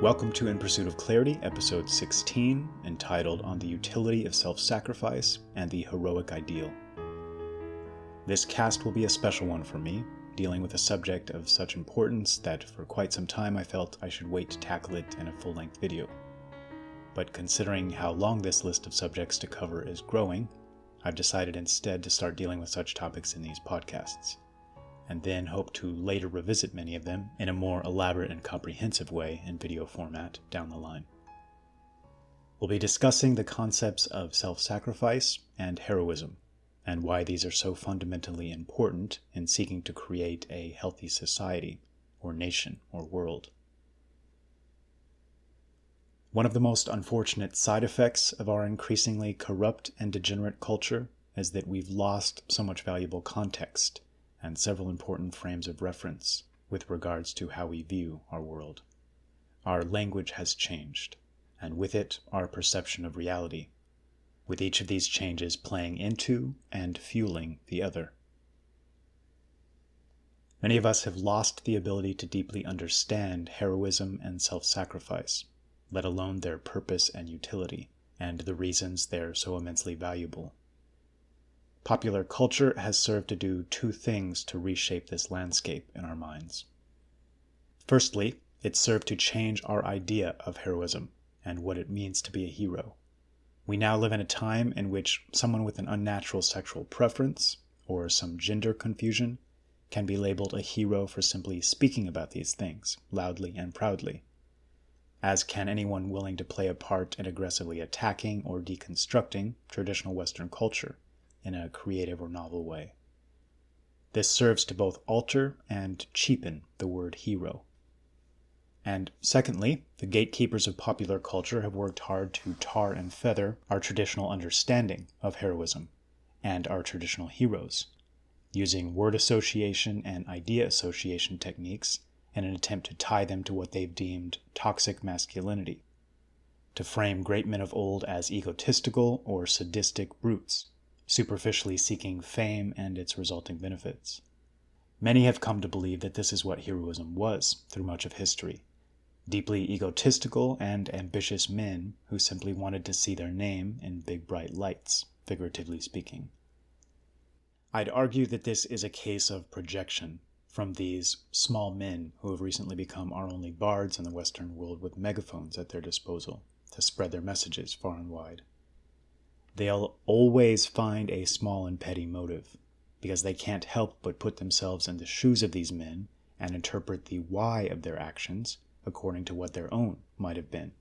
Welcome to In Pursuit of Clarity, episode 16, entitled On the Utility of Self-Sacrifice and the Heroic Ideal. This cast will be a special one for me, dealing with a subject of such importance that for quite some time I felt I should wait to tackle it in a full-length video. But considering how long this list of subjects to cover is growing, I've decided instead to start dealing with such topics in these podcasts, and then hope to later revisit many of them in a more elaborate and comprehensive way in video format down the line. We'll be discussing the concepts of self-sacrifice and heroism, and why these are so fundamentally important in seeking to create a healthy society, or nation, or world. One of the most unfortunate side effects of our increasingly corrupt and degenerate culture is that we've lost so much valuable context and several important frames of reference with regards to how we view our world. Our language has changed, and with it, our perception of reality, with each of these changes playing into and fueling the other. Many of us have lost the ability to deeply understand heroism and self-sacrifice, let alone their purpose and utility, and the reasons they're so immensely valuable. Popular culture has served to do two things to reshape this landscape in our minds. Firstly, it served to change our idea of heroism and what it means to be a hero. We now live in a time in which someone with an unnatural sexual preference or some gender confusion can be labeled a hero for simply speaking about these things loudly and proudly, as can anyone willing to play a part in aggressively attacking or deconstructing traditional Western culture in a creative or novel way. This serves to both alter and cheapen the word hero. And secondly, the gatekeepers of popular culture have worked hard to tar and feather our traditional understanding of heroism and our traditional heroes, using word association and idea association techniques in an attempt to tie them to what they've deemed toxic masculinity, to frame great men of old as egotistical or sadistic brutes, superficially seeking fame and its resulting benefits. Many have come to believe that this is what heroism was through much of history: deeply egotistical and ambitious men who simply wanted to see their name in big bright lights, figuratively speaking. I'd argue that this is a case of projection from these small men who have recently become our only bards in the Western world with megaphones at their disposal to spread their messages far and wide. They'll always find a small and petty motive, because they can't help but put themselves in the shoes of these men and interpret the why of their actions according to what their own might have been.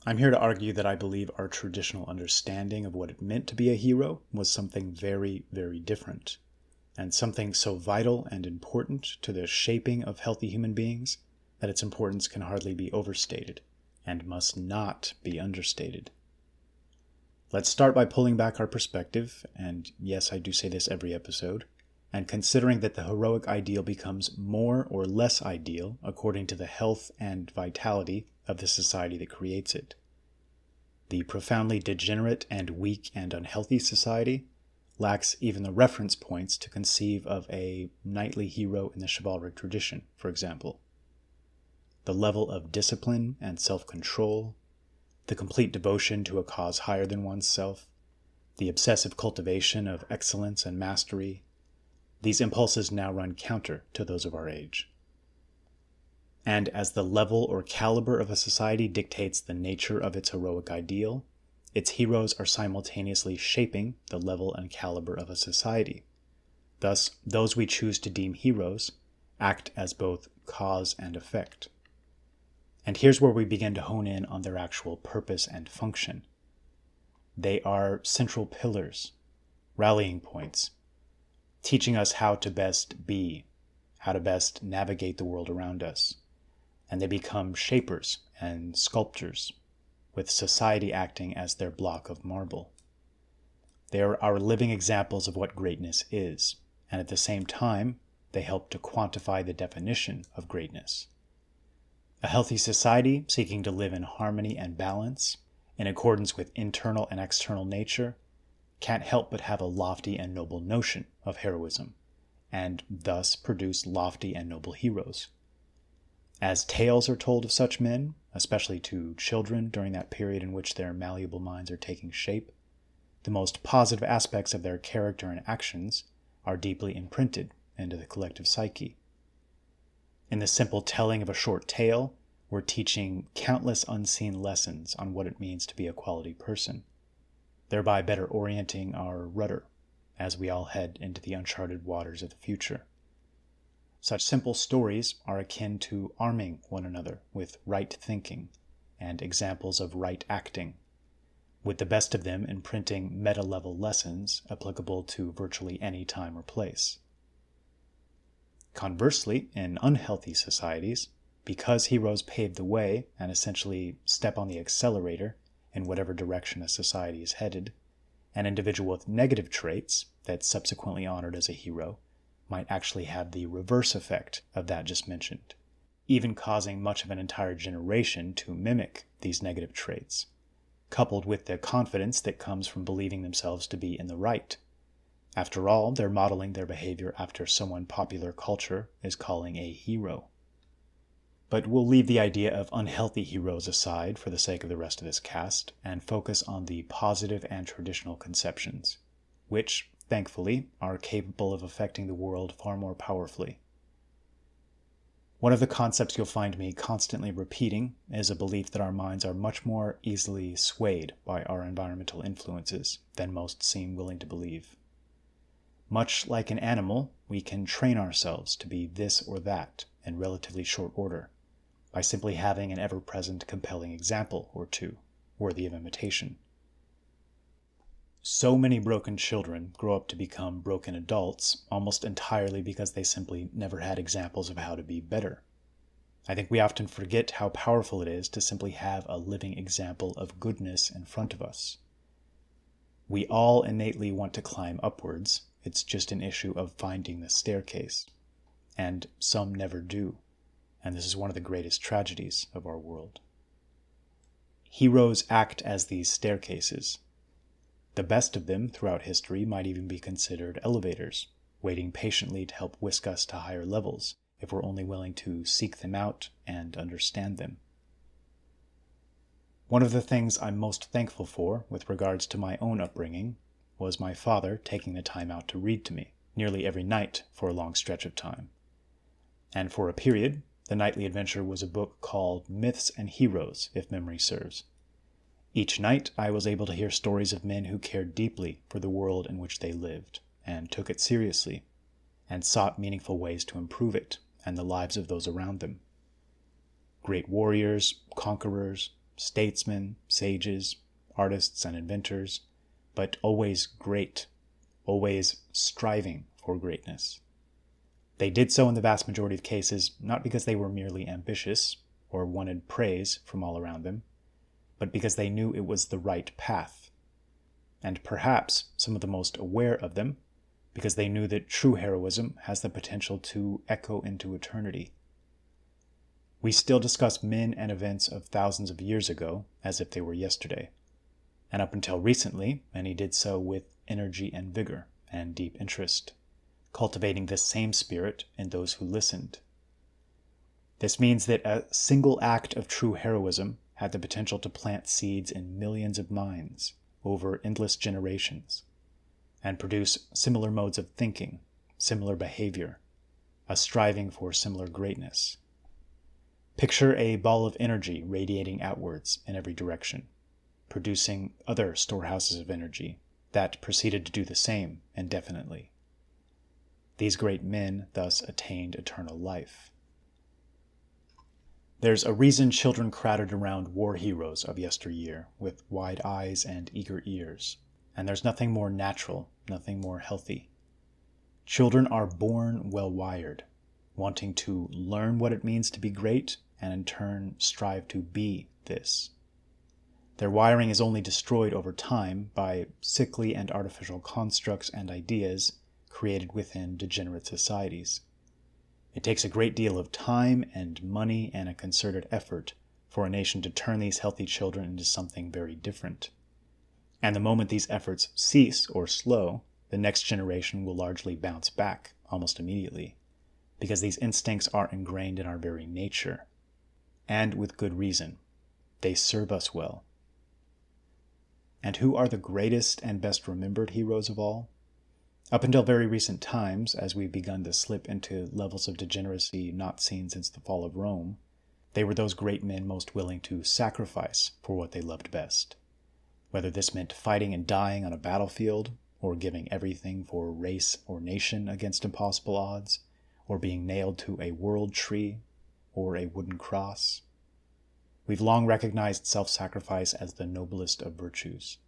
I'm here to argue that I believe our traditional understanding of what it meant to be a hero was something very, very different, and something so vital and important to the shaping of healthy human beings that its importance can hardly be overstated and must not be understated. Let's start by pulling back our perspective, and yes, I do say this every episode, and considering that the heroic ideal becomes more or less ideal according to the health and vitality of the society that creates it. The profoundly degenerate and weak and unhealthy society lacks even the reference points to conceive of a knightly hero in the chivalric tradition, for example. The level of discipline and self-control, the complete devotion to a cause higher than oneself, the obsessive cultivation of excellence and mastery, these impulses now run counter to those of our age. And as the level or caliber of a society dictates the nature of its heroic ideal, its heroes are simultaneously shaping the level and caliber of a society. Thus, those we choose to deem heroes act as both cause and effect. And here's where we begin to hone in on their actual purpose and function. They are central pillars, rallying points, teaching us how to best be, how to best navigate the world around us. And they become shapers and sculptors, with society acting as their block of marble. They are our living examples of what greatness is, and at the same time, they help to quantify the definition of greatness. A healthy society seeking to live in harmony and balance, in accordance with internal and external nature, can't help but have a lofty and noble notion of heroism, and thus produce lofty and noble heroes. As tales are told of such men, especially to children during that period in which their malleable minds are taking shape, the most positive aspects of their character and actions are deeply imprinted into the collective psyche. In the simple telling of a short tale, we're teaching countless unseen lessons on what it means to be a quality person, thereby better orienting our rudder as we all head into the uncharted waters of the future. Such simple stories are akin to arming one another with right thinking and examples of right acting, with the best of them imprinting meta-level lessons applicable to virtually any time or place. Conversely, in unhealthy societies, because heroes pave the way and essentially step on the accelerator in whatever direction a society is headed, an individual with negative traits that's subsequently honored as a hero might actually have the reverse effect of that just mentioned, even causing much of an entire generation to mimic these negative traits, coupled with the confidence that comes from believing themselves to be in the right. After all, they're modeling their behavior after someone popular culture is calling a hero. But we'll leave the idea of unhealthy heroes aside for the sake of the rest of this cast and focus on the positive and traditional conceptions, which, thankfully, are capable of affecting the world far more powerfully. One of the concepts you'll find me constantly repeating is a belief that our minds are much more easily swayed by our environmental influences than most seem willing to believe. Much like an animal, we can train ourselves to be this or that in relatively short order by simply having an ever-present compelling example or two, worthy of imitation. So many broken children grow up to become broken adults almost entirely because they simply never had examples of how to be better. I think we often forget how powerful it is to simply have a living example of goodness in front of us. We all innately want to climb upwards. It's just an issue of finding the staircase. And some never do. And this is one of the greatest tragedies of our world. Heroes act as these staircases. The best of them throughout history might even be considered elevators, waiting patiently to help whisk us to higher levels if we're only willing to seek them out and understand them. One of the things I'm most thankful for with regards to my own upbringing was my father taking the time out to read to me nearly every night for a long stretch of time. And for a period, the nightly adventure was a book called Myths and Heroes, if memory serves. Each night, I was able to hear stories of men who cared deeply for the world in which they lived, and took it seriously, and sought meaningful ways to improve it and the lives of those around them. Great warriors, conquerors, statesmen, sages, artists, and inventors, but always great, always striving for greatness. They did so in the vast majority of cases not because they were merely ambitious or wanted praise from all around them, but because they knew it was the right path. And perhaps some of the most aware of them, because they knew that true heroism has the potential to echo into eternity. We still discuss men and events of thousands of years ago as if they were yesterday. And up until recently, many did so with energy and vigor and deep interest, cultivating this same spirit in those who listened. This means that a single act of true heroism had the potential to plant seeds in millions of minds over endless generations and produce similar modes of thinking, similar behavior, a striving for similar greatness. Picture a ball of energy radiating outwards in every direction, producing other storehouses of energy that proceeded to do the same indefinitely. These great men thus attained eternal life. There's a reason children crowded around war heroes of yesteryear with wide eyes and eager ears, and there's nothing more natural, nothing more healthy. Children are born well-wired, wanting to learn what it means to be great and in turn strive to be this. Their wiring is only destroyed over time by sickly and artificial constructs and ideas created within degenerate societies. It takes a great deal of time and money and a concerted effort for a nation to turn these healthy children into something very different. And the moment these efforts cease or slow, the next generation will largely bounce back almost immediately, because these instincts are ingrained in our very nature, and with good reason. They serve us well. And who are the greatest and best remembered heroes of all? Up until very recent times, as we've begun to slip into levels of degeneracy not seen since the fall of Rome, they were those great men most willing to sacrifice for what they loved best. Whether this meant fighting and dying on a battlefield, or giving everything for race or nation against impossible odds, or being nailed to a world tree or a wooden cross. We've long recognized self-sacrifice as the noblest of virtues.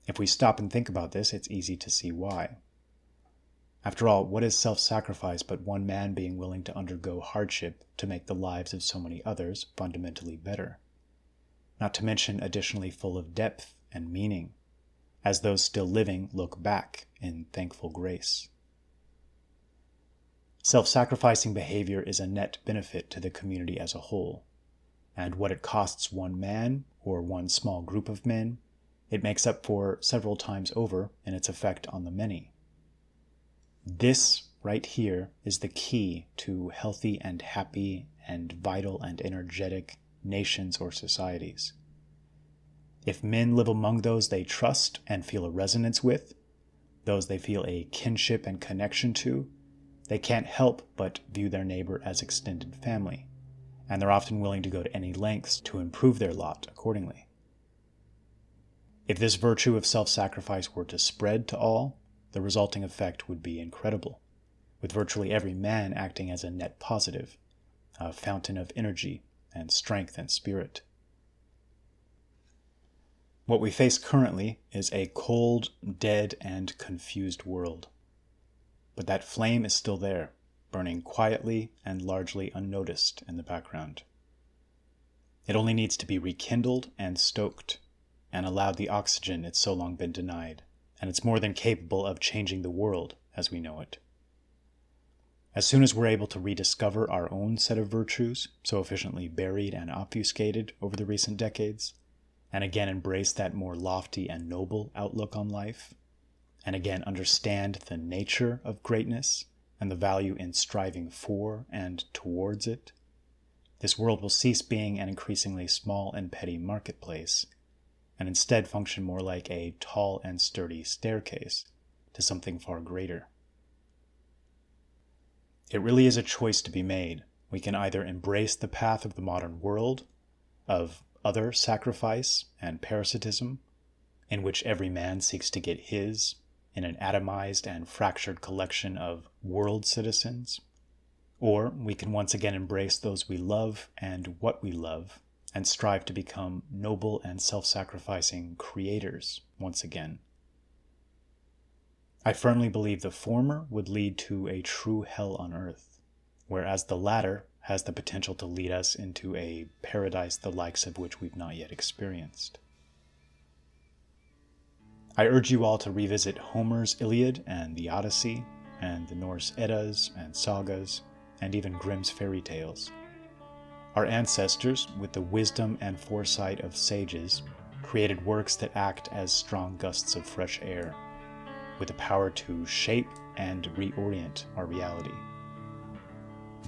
If we stop and think about this, it's easy to see why. After all, what is self-sacrifice but one man being willing to undergo hardship to make the lives of so many others fundamentally better? Not to mention additionally full of depth and meaning, as those still living look back in thankful grace. Self-sacrificing behavior is a net benefit to the community as a whole, and what it costs one man or one small group of men, it makes up for several times over in its effect on the many. This right here is the key to healthy and happy and vital and energetic nations or societies. If men live among those they trust and feel a resonance with, those they feel a kinship and connection to, they can't help but view their neighbor as extended family, and they're often willing to go to any lengths to improve their lot accordingly. If this virtue of self-sacrifice were to spread to all, the resulting effect would be incredible, with virtually every man acting as a net positive, a fountain of energy and strength and spirit. What we face currently is a cold, dead, and confused world. But that flame is still there, burning quietly and largely unnoticed in the background. It only needs to be rekindled and stoked, and allowed the oxygen it's so long been denied, and it's more than capable of changing the world as we know it. As soon as we're able to rediscover our own set of virtues, so efficiently buried and obfuscated over the recent decades, and again embrace that more lofty and noble outlook on life, and again understand the nature of greatness and the value in striving for and towards it, this world will cease being an increasingly small and petty marketplace, and instead function more like a tall and sturdy staircase to something far greater. It really is a choice to be made. We can either embrace the path of the modern world, of other sacrifice and parasitism, in which every man seeks to get his in an atomized and fractured collection of world citizens, or we can once again embrace those we love and what we love, and strive to become noble and self-sacrificing creators once again. I firmly believe the former would lead to a true hell on earth, whereas the latter has the potential to lead us into a paradise the likes of which we've not yet experienced. I urge you all to revisit Homer's Iliad and the Odyssey, and the Norse Eddas and sagas, and even Grimm's fairy tales. Our ancestors, with the wisdom and foresight of sages, created works that act as strong gusts of fresh air, with the power to shape and reorient our reality.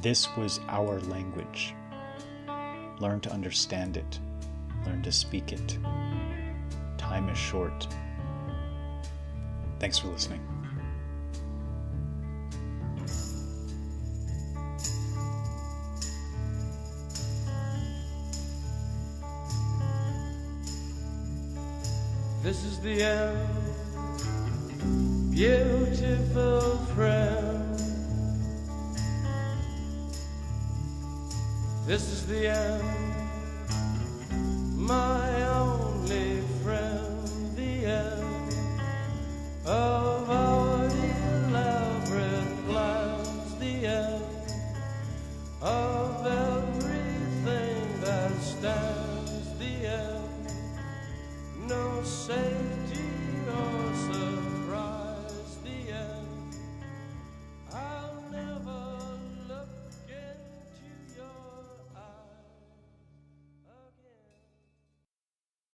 This was our language. Learn to understand it. Learn to speak it. Time is short. Thanks for listening. This is the end, beautiful friend. This is the end, my